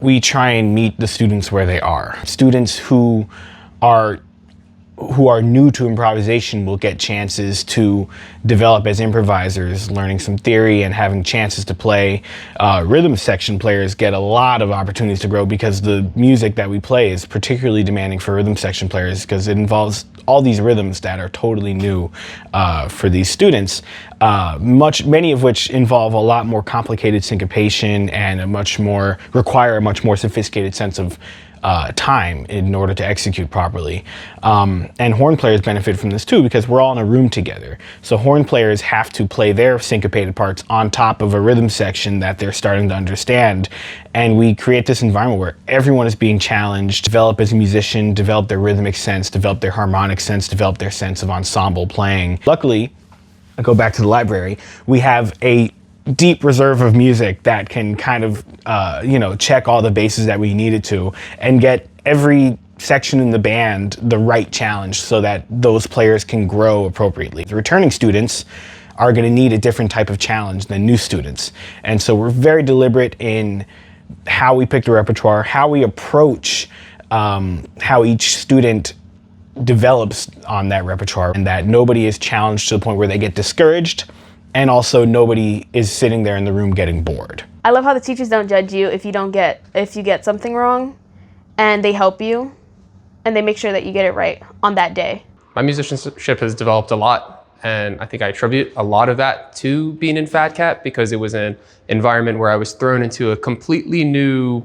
We try and meet the students where they are. Students who are new to improvisation will get chances to develop as improvisers, learning some theory and having chances to play. Rhythm section players get a lot of opportunities to grow because the music that we play is particularly demanding for rhythm section players because it involves all these rhythms that are totally new for these students, many of which involve a lot more complicated syncopation and require a much more sophisticated sense of time in order to execute properly. And horn players benefit from this too because we're all in a room together. So horn players have to play their syncopated parts on top of a rhythm section that they're starting to understand. And we create this environment where everyone is being challenged, develop as a musician, develop their rhythmic sense, develop their harmonic sense, develop their sense of ensemble playing. Luckily, I go back to the library, we have a deep reserve of music that can kind of, check all the bases that we needed to and get every section in the band the right challenge so that those players can grow appropriately. The returning students are going to need a different type of challenge than new students. And so we're very deliberate in how we pick the repertoire, how we approach how each student develops on that repertoire, and that nobody is challenged to the point where they get discouraged. And also nobody is sitting there in the room getting bored. I love how the teachers don't judge you if you get something wrong, and they help you and they make sure that you get it right on that day. My musicianship has developed a lot, and I think I attribute a lot of that to being in Fat Cat because it was an environment where I was thrown into a completely new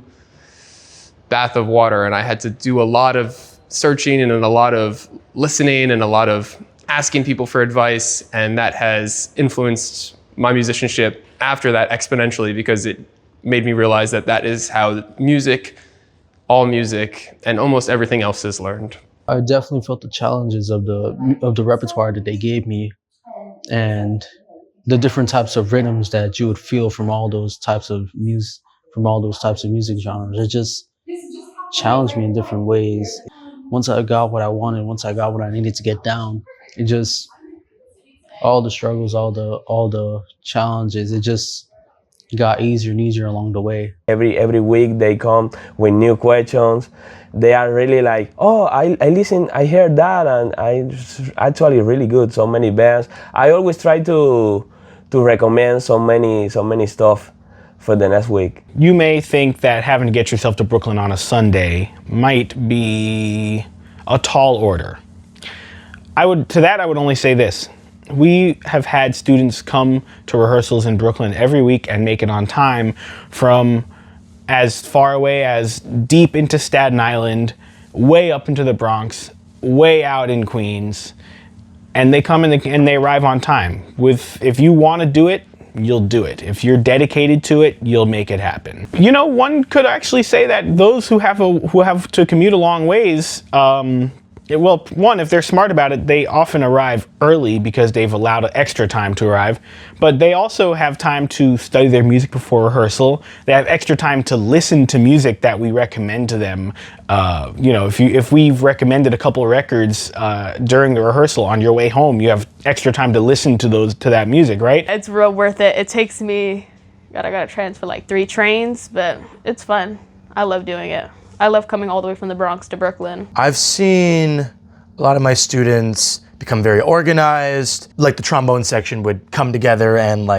bath of water, and I had to do a lot of searching and a lot of listening and a lot of asking people for advice, and that has influenced my musicianship after that exponentially because it made me realize that that is how music, all music, and almost everything else is learned. I definitely felt the challenges of the repertoire that they gave me and the different types of rhythms that you would feel from all those types of music genres. It just challenged me in different ways. Once I got what I wanted, once I got what I needed to get down, it just, all the struggles, all the challenges, it just got easier and easier along the way. Every week they come with new questions. They are really like, oh, I listen, I heard that, and it's actually really good. So many bands. I always try to recommend so many stuff for the next week. You may think that having to get yourself to Brooklyn on a Sunday might be a tall order. I would only say this. We have had students come to rehearsals in Brooklyn every week and make it on time from as far away as deep into Staten Island, way up into the Bronx, way out in Queens, and they come and they arrive on time. If you want to do it, you'll do it. If you're dedicated to it, you'll make it happen. One could actually say that those who have to commute a long ways, if they're smart about it, they often arrive early because they've allowed extra time to arrive, but they also have time to study their music before rehearsal. They have extra time to listen to music that we recommend to them. If we've recommended a couple of records during the rehearsal on your way home, you have extra time to listen to that music, right? It's real worth it. It takes me, I gotta transfer like 3 trains, but it's fun. I love doing it. I love coming all the way from the Bronx to Brooklyn. I've seen a lot of my students become very organized. Like the trombone section would come together and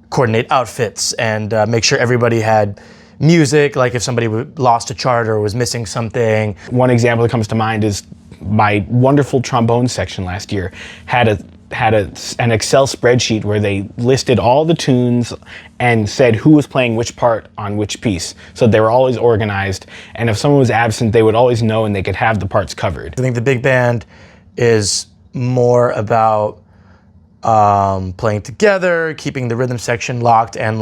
coordinate outfits and make sure everybody had music, like if somebody lost a chart or was missing something. One example that comes to mind is my wonderful trombone section last year had an Excel spreadsheet where they listed all the tunes and said who was playing which part on which piece. So they were always organized, and if someone was absent, they would always know and they could have the parts covered. I think the big band is more about playing together, keeping the rhythm section locked, and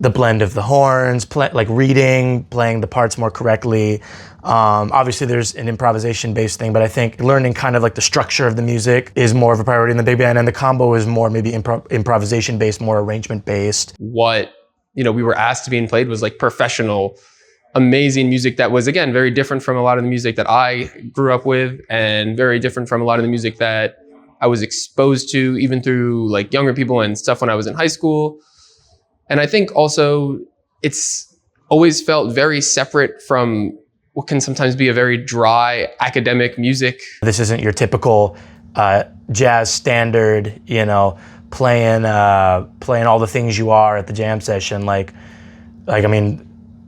the blend of the horns, reading, playing the parts more correctly. Obviously there's an improvisation-based thing, but I think learning kind of the structure of the music is more of a priority in the big band, and the combo is more maybe improvisation-based, more arrangement-based. What we were asked to be played was professional, amazing music that was, again, very different from a lot of the music that I grew up with, and very different from a lot of the music that I was exposed to even through younger people and stuff when I was in high school. And I think also it's always felt very separate from what can sometimes be a very dry academic music. This isn't your typical jazz standard, you know, playing all the things you are at the jam session. Like I mean,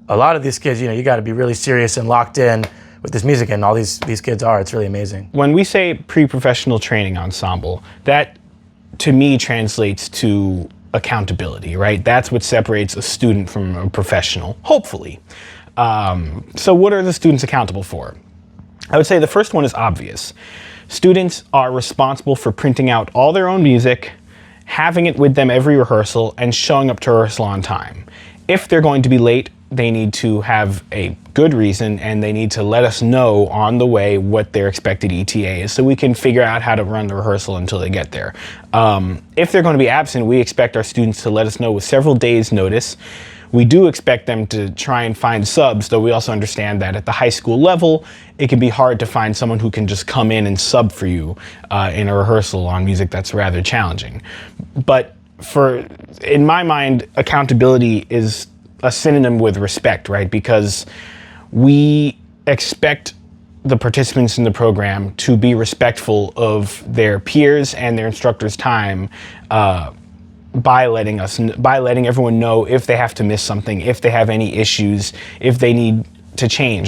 a lot of these kids, you know, you got to be really serious and locked in with this music, and all these kids are. It's really amazing. When we say pre-professional training ensemble, that to me translates to accountability, right? That's what separates a student from a professional, hopefully. So what are the students accountable for? I would say the first one is obvious. Students are responsible for printing out all their own music, having it with them every rehearsal, and showing up to rehearsal on time. If they're going to be late, they need to have a good reason, and they need to let us know on the way what their expected ETA is so we can figure out how to run the rehearsal until they get there. If they're going to be absent, we expect our students to let us know with several days' notice. We do expect them to try and find subs, though we also understand that at the high school level, it can be hard to find someone who can just come in and sub for you in a rehearsal on music that's rather challenging. But in my mind, accountability is a synonym with respect, right? Because we expect the participants in the program to be respectful of their peers and their instructors' time by letting everyone know if they have to miss something, if they have any issues, if they need to change.